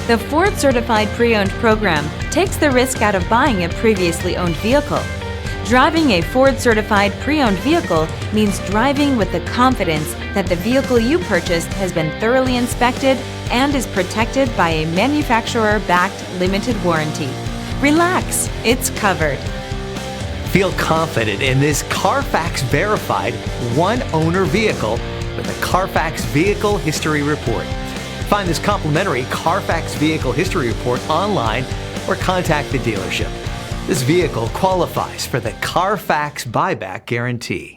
The Ford Certified Pre-Owned program takes the risk out of buying a previously owned vehicle. Driving a Ford Certified Pre-Owned vehicle means driving with the confidence that the vehicle you purchased has been thoroughly inspected and is protected by a manufacturer-backed limited warranty. Relax, it's covered. Feel confident in this Carfax verified one-owner vehicle with a Carfax Vehicle History Report. Find this complimentary Carfax Vehicle History Report online or contact the dealership. This vehicle qualifies for the Carfax Buyback Guarantee.